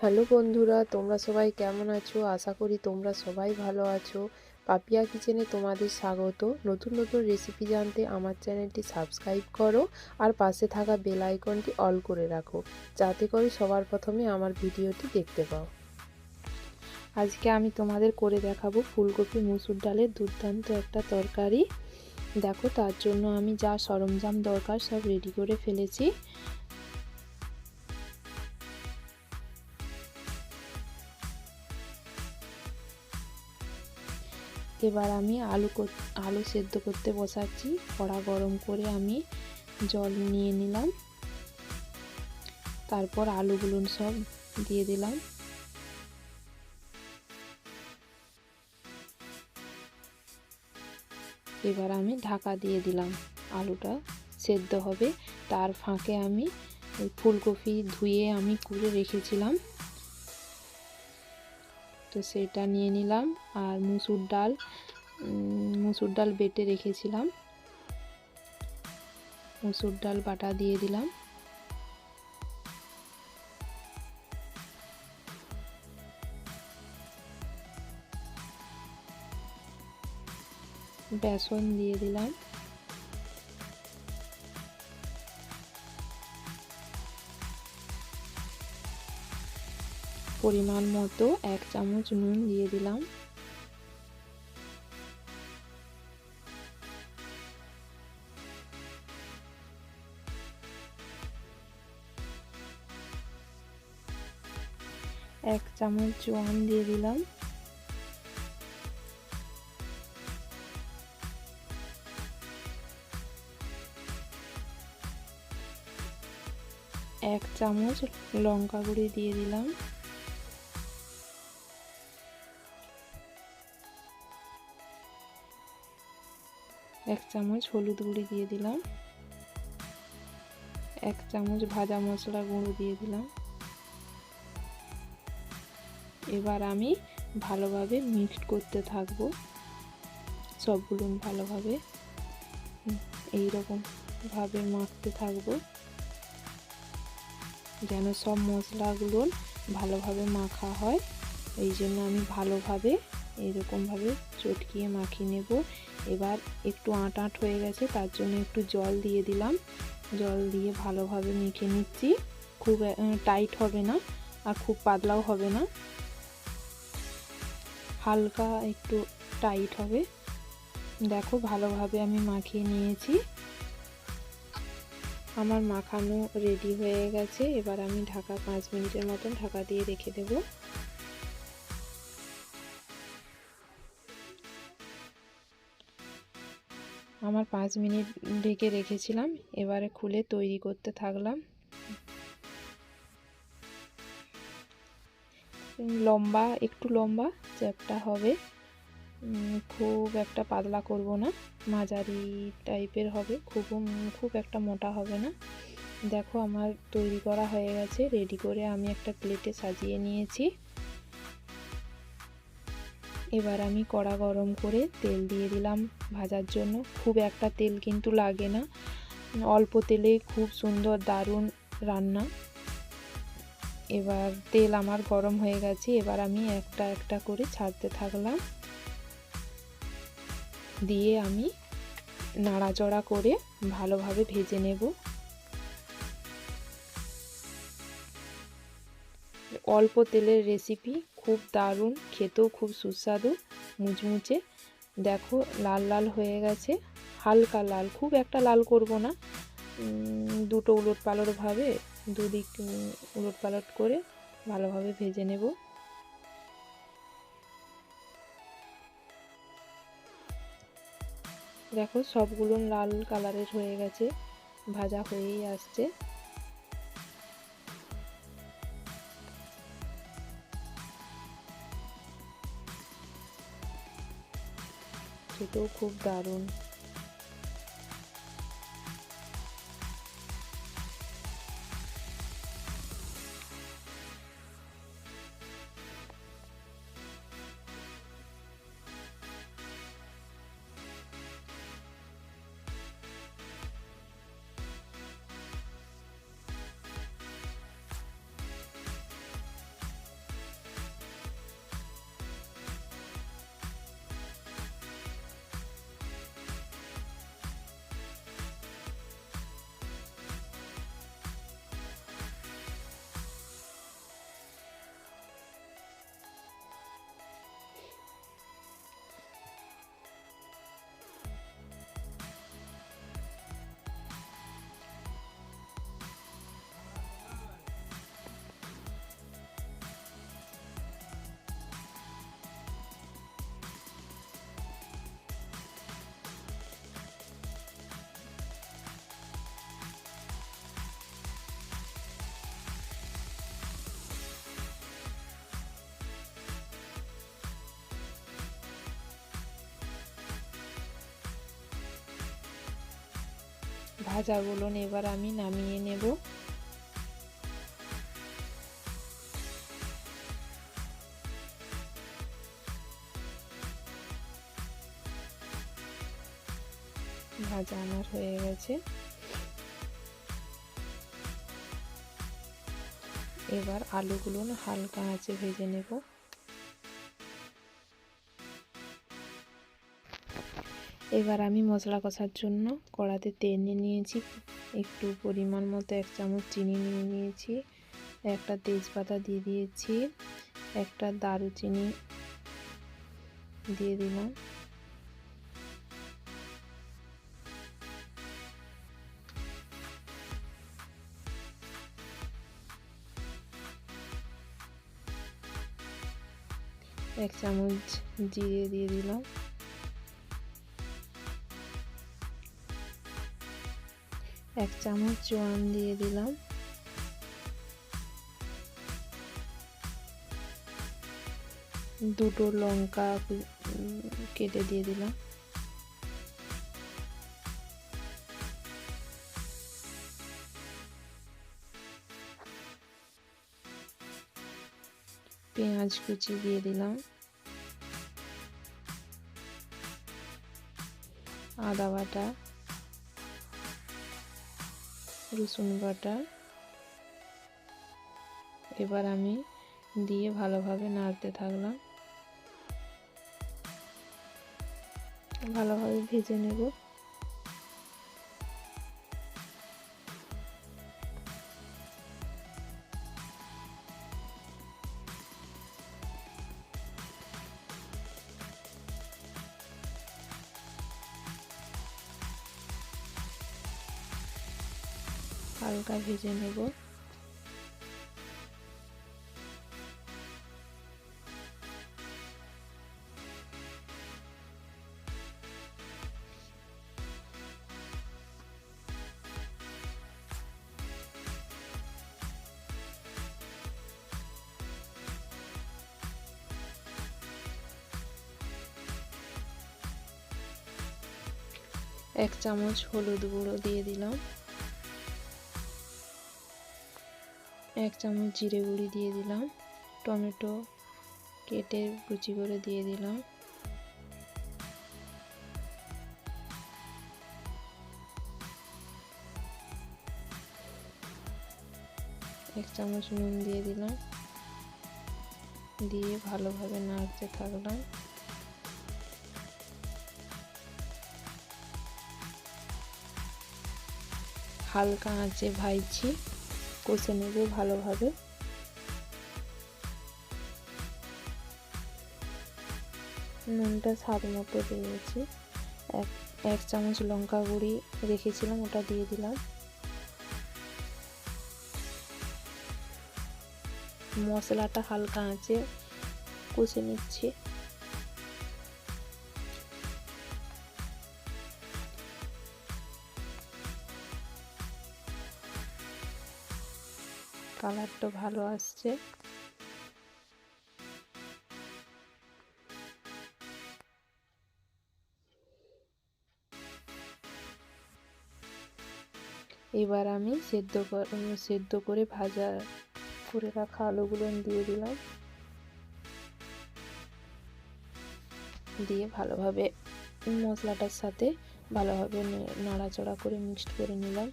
Hello বন্ধুরা, তোমরা সবাই কেমন আছো? আশা করি তোমরা সবাই ভালো আছো। পাপিয়া কিচেনে তোমাদের স্বাগত। নতুন নতুন রেসিপি জানতে আমার চ্যানেলটি সাবস্ক্রাইব করো আর পাশে থাকা বেল আইকনটি অল করে রাখো, যাতে করে সবার প্রথমে আমার ভিডিওটি দেখতে পাও। আজকে আমি তোমাদের করে দেখাবো ফুলকপি মুসুর ডালের দুর্দান্ত একটা তরকারি। দেখো, তার জন্য আমি যা সরঞ্জাম দরকার সব রেডি করে ফেলেছি। এবার আমি আলু সেদ্ধ করতে বসাচ্ছি। কড়া গরম করে আমি জল নিয়ে নিলাম, তারপর আলুগুলো সব দিয়ে দিলাম। এবার আমি ঢাকা দিয়ে দিলাম, আলুটা সেদ্ধ হবে। তার ফাঁকে আমি ফুলকপি ধুয়ে আমি কুড়ে রেখেছিলাম, তো সেটা নিয়ে নিলাম। আর মুসুর ডাল বেটে রেখেছিলাম, মুসুর ডাল বাটা দিয়ে দিলাম। বেসন দিয়ে দিলাম। পরিমাণ মতো 1 চামচ নুন দিয়ে দিলাম। এক চামচ জোয়ান দিয়ে দিলাম। এক চামচ লঙ্কা গুঁড়ি দিয়ে দিলাম। এক চামচ হলুদ গুঁড়ি দিয়ে দিলাম। এক চামচ ভাজা মশলা গুঁড়ো দিয়ে দিলাম। এবার আমি ভালোভাবে মিক্সড করতে থাকবো, সবগুলো ভালোভাবে এইরকম ভাবে মাখতে থাকবো, যেন সব মশলাগুলো ভালোভাবে মাখা হয়। এই জন্য আমি ভালোভাবে এইরকমভাবে চটকিয়ে মাখিয়ে নেব। এবার একটু আঁট আঁট হয়ে গেছে, তার জন্য একটু জল দিয়ে দিলাম। জল দিয়ে ভালোভাবে মেখে নিচ্ছি। খুব টাইট হবে না আর খুব পাতলাও হবে না, হালকা একটু টাইট হবে। দেখো, ভালোভাবে আমি মাখিয়ে নিয়েছি। আমার মাখানো রেডি হয়ে গেছে। এবার আমি 5 মিনিটের মতন ঢাকা দিয়ে রেখে দেব। আমার 5 মিনিট ঢেকে রেখেছিলাম, এবারে খুলে তৈরি করতে থাকলাম। একটু লম্বা চ্যাপ্টা হবে, খুব একটা পাতলা করব না, মাঝারি টাইপের হবে, খুব একটা মোটা হবে না। দেখো, আমার তৈরি করা হয়ে গেছে। রেডি করে আমি একটা প্লেটে সাজিয়ে নিয়েছি। এবার আমি কড়া গরম করে তেল দিয়ে দিলাম ভাজার জন্য। খুব একটা তেল কিন্তু লাগে না, অল্প তেলেই খুব সুন্দর দারুণ রান্না। এবার তেল আমার গরম হয়ে গেছে। এবার আমি একটা একটা করে ছাড়তে থাকলাম, দিয়ে আমি নাড়াচড়া করে ভালোভাবে ভেজে নেব। অল্প তেলের রেসিপি, খুব দারুণ, খেতেও খুব সুস্বাদু, মুচমুচে। দেখো, লাল লাল হয়ে গেছে, হালকা লাল, খুব একটা লাল করব না। দুটো উলটপালটভাবে দুদিক উলটপালট করে ভালোভাবে ভেজে নেব। দেখো, সবগুলো লাল কালারের হয়ে গেছে, ভাজা হয়েই আসছে। খেতেও খুব দারুণ। ভাজাগুলো এবার আমি নামিয়ে নেব। ভাজা আমার হয়ে গেছে। এবার আলুগুলো হালকা আঁচে ভেজে নেব। এবার আমি মশলা কষার জন্য কড়াতে তেল নিয়ে নিয়েছি, একটু পরিমাণ মতো 1 চামচ চিনি নিয়ে নিয়েছি, একটা তেজপাতা দিয়ে দিয়েছি, একটা দারুচিনি দিয়ে দিলাম, এক চামচ জিরে দিয়ে দিলাম, 1 চামচ জোয়ান দিয়ে দিলাম, দুটো লঙ্কা কেটে দিয়ে দিলাম, পেঁয়াজ কুচি দিয়ে দিলাম, আদা বাটা, রসুন বাটা। এবার আমি দিয়ে ভালোভাবে নাড়তে থাকলাম, ভালোভাবে ভেজে নেব। হালকা ভেজে নেব। এক চামচ হলুদ গুঁড়ো দিয়ে দিলাম, 1 চামচ জিরে গুঁড়ি দিয়ে দিলাম, টমেটো কেটে কুচি করে দিয়ে দিলাম, এক চামচ নুন দিয়ে দিলাম, দিয়ে ভালোভাবে নাড়তে থাকলাম। হালকা আঁচে ভাজছি, কষে নেব ভালোভাবে। নুনটা স্বাদ মতো দিয়েছি, এক চামচ লঙ্কা গুঁড়ি রেখেছিলাম ওটা দিয়ে দিলাম। মশলাটা হালকা আঁচে কষে নিচ্ছি। কালারটা ভালো আসছে। এবার আমি সেদ্ধ করে ভাজা করে রাখা আলুগুলো দিয়ে দিলাম, দিয়ে ভালোভাবে মশলাটার সাথে ভালোভাবে নাড়াচাড়া করে মিক্সড করে নিলাম।